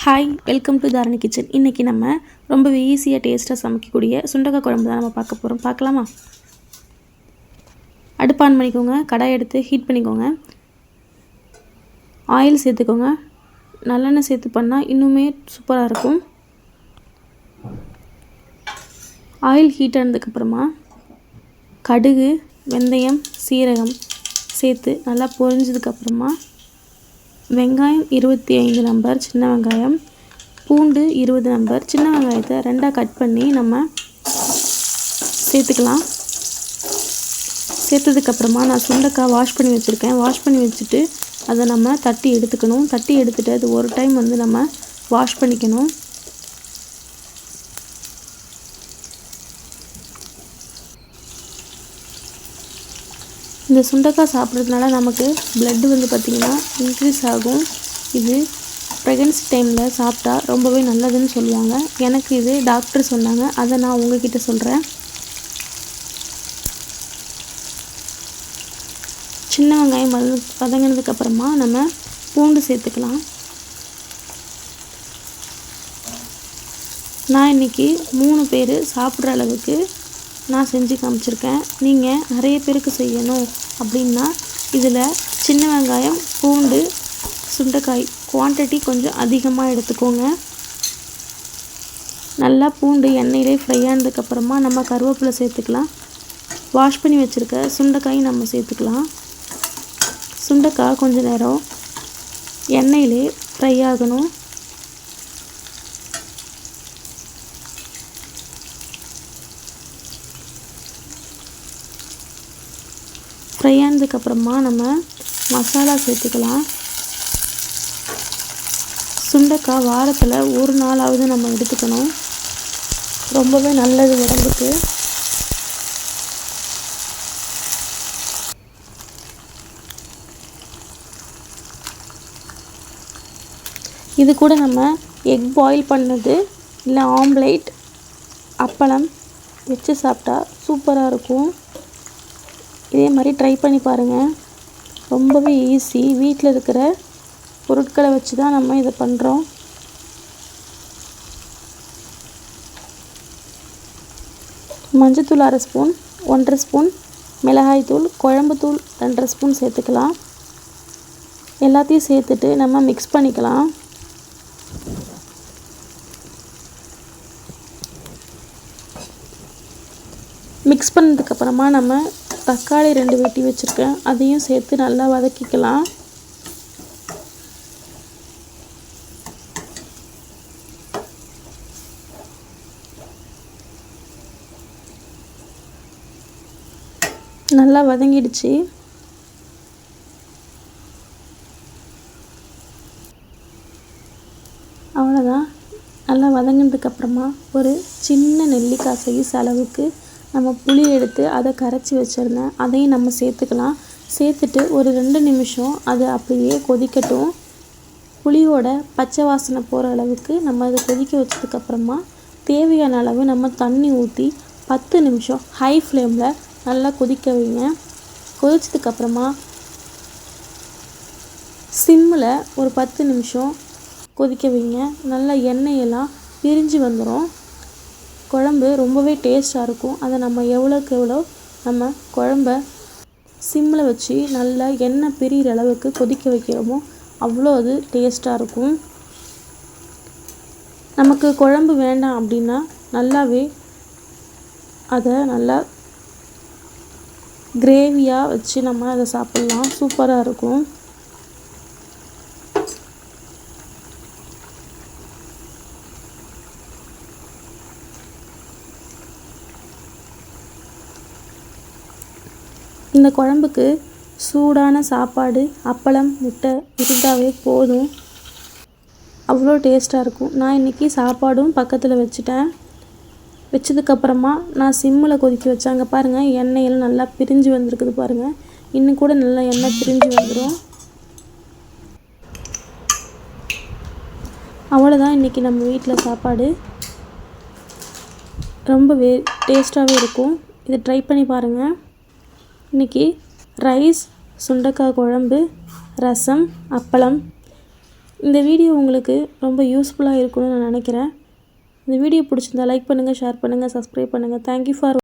Hi, welcome to Dharani kitchen. இன்றைக்கி நம்ம ரொம்பவே ஈஸியாக டேஸ்ட்டாக சமைக்கக்கூடிய சுண்டக்காய் குழம்பு தான் நம்ம பார்க்க போகிறோம். பார்க்கலாமா? அடுப்பு ஆன் பண்ணிக்கோங்க. கடாய் எடுத்து ஹீட் பண்ணிக்கோங்க. ஆயில் சேர்த்துக்கோங்க. நல்லெண்ணெய் சேர்த்து பண்ணால் இன்னுமே சூப்பராக இருக்கும். ஆயில் ஹீட் ஆனதுக்கப்புறமா கடுகு, வெந்தயம், சீரகம் சேர்த்து நல்லா பொரிஞ்சதுக்கப்புறமா வெங்காயம் 25 நம்பர் சின்ன வெங்காயம், பூண்டு 20 நம்பர் சின்ன வெங்காயத்தை ரெண்டாக கட் பண்ணி நம்ம சேர்த்துக்கலாம். சேர்த்ததுக்கப்புறமா நான் சுண்டைக்காய் வாஷ் பண்ணி வச்சுருக்கேன். வாஷ் பண்ணி வச்சுட்டு அதை நம்ம தட்டி எடுத்துக்கணும். தட்டி எடுத்துகிட்டு அது ஒரு டைம் நம்ம வாஷ் பண்ணிக்கணும். இந்த சுண்டைக்காய் சாப்பிட்றதுனால நமக்கு பிளட்டு பார்த்திங்கன்னா இன்க்ரீஸ் ஆகும். இது ப்ரெக்னன்சி டைமில் சாப்பிட்டா ரொம்பவே நல்லதுன்னு சொல்லுவாங்க. எனக்கு இது டாக்டர் சொன்னாங்க. அதை நான் உங்ககிட்ட சொல்கிறேன். சின்ன வெங்காயம் வதங்கினதுக்கப்புறமா நம்ம பூண்டு சேர்த்துக்கலாம். நான் இன்றைக்கி 3 பேர் சாப்பிட்ற அளவுக்கு நான் செஞ்சு காமிச்சிருக்கேன். நீங்கள் நிறைய பேருக்கு செய்யணும் அப்படின்னா இதில் சின்ன வெங்காயம், பூண்டு, சுண்டைக்காய் குவான்டிட்டி கொஞ்சம் அதிகமாக எடுத்துக்கோங்க. நல்லா பூண்டு எண்ணெயிலே ஃப்ரை ஆனதுக்கப்புறமா நம்ம கருவேப்பிலை சேர்த்துக்கலாம். வாஷ் பண்ணி வச்சுருக்க சுண்டைக்காய் நம்ம சேர்த்துக்கலாம். சுண்டைக்காய் கொஞ்சம் நேரம் எண்ணெயிலே ஃப்ரை ஆகணும். ஃப்ரை ஆனதுக்கப்புறமா நம்ம மசாலா சேர்த்துக்கலாம். சுண்டைக்காய் வாரத்தில் ஒரு நாளாவது நம்ம எடுத்துக்கணும். ரொம்பவே நல்லது உடம்புக்கு. இது கூட நம்ம எக் பாயில் பண்ணது இல்லை ஆம்லேட், அப்பளம் வச்சு சாப்பிட்டா சூப்பராக இருக்கும். இதே மாதிரி ட்ரை பண்ணி பாருங்கள். ரொம்பவே ஈஸி. வீட்டில் இருக்கிற பொருட்களை வச்சு தான் நம்ம இதை பண்ணுறோம். மஞ்சத்தூள் 1/2 ஸ்பூன், 1/2 ஸ்பூன் மிளகாய்த்தூள், குழம்புத்தூள் 2/2 ஸ்பூன் சேர்த்துக்கலாம். எல்லாத்தையும் சேர்த்துட்டு நம்ம மிக்ஸ் பண்ணிக்கலாம். மிக்ஸ் பண்ணதுக்கப்புறமா நம்ம தக்காளி 2 வெட்டி வச்சுருக்கேன். அதையும் சேர்த்து நல்லா வதக்கிக்கலாம். நல்லா வதங்கிடுச்சு. அவ்வளோதான். நல்லா வதங்கினதுக்கப்புறமா ஒரு சின்ன நெல்லிக்காய் சைஸ் அளவுக்கு நம்ம புளி எடுத்து அதை கரைச்சி வச்சுருந்தேன். அதையும் நம்ம சேர்த்துக்கலாம். சேர்த்துட்டு ஒரு 2 நிமிஷம் அது அப்படியே கொதிக்கட்டும். புளியோட பச்சை வாசனை போகிற அளவுக்கு நம்ம அதை கொதிக்க வச்சதுக்கப்புறமா தேவையான அளவு நம்ம தண்ணி ஊற்றி 10 நிமிஷம் ஹை ஃப்ளேமில் நல்லா கொதிக்க வைங்க. கொதிச்சதுக்கப்புறமா சிம்மில் ஒரு 10 நிமிஷம் கொதிக்க வைங்க. நல்லா எண்ணெயெல்லாம் பிரிஞ்சு வந்துடும். குழம்பு ரொம்பவே டேஸ்ட்டாக இருக்கும். அதை நம்ம எவ்வளோக்கு எவ்வளோ நம்ம குழம்ப சிம்மில் வச்சு நல்லா எண்ணெய் பிரிகிற அளவுக்கு கொதிக்க வைக்கிறோமோ அவ்வளோ அது டேஸ்ட்டாக இருக்கும். நமக்கு குழம்பு வேண்டாம் அப்படின்னா நல்லாவே அதை நல்லா கிரேவியாக வச்சு நம்ம அதை சாப்பிட்லாம். சூப்பராக இருக்கும். இந்த குழம்புக்கு சூடான சாப்பாடு, அப்பளம், முட்டை இருந்தாவே போதும். அவ்வளோ டேஸ்ட்டாக இருக்கும். நான் இன்றைக்கி சாப்பாடும் பக்கத்தில் வச்சுட்டேன். வச்சதுக்கப்புறமா நான் சிம்மில் கொதிக்க வச்சேன். அங்கே பாருங்கள், எண்ணெயெல்லாம் நல்லா பிரிஞ்சு வந்திருக்குது பாருங்கள். இன்னும் கூட நல்லா எண்ணெய் பிரிஞ்சு வந்துடும். அவ்வளோதான். இன்றைக்கி நம்ம வீட்டில் சாப்பாடு ரொம்பவே டேஸ்ட்டாகவே இருக்கும். இதை ட்ரை பண்ணி பாருங்கள். இன்றைக்கி ரைஸ், சுண்டைக்காய் குழம்பு, ரசம், அப்பளம் இந்த வீடியோ உங்களுக்கு ரொம்ப யூஸ்ஃபுல்லாக இருக்கும்னு நான் நினைக்கிறேன். இந்த வீடியோ பிடிச்சிருந்தா லைக் பண்ணுங்கள், ஷேர் பண்ணுங்கள், சப்ஸ்கிரைப் பண்ணுங்கள். Thank you for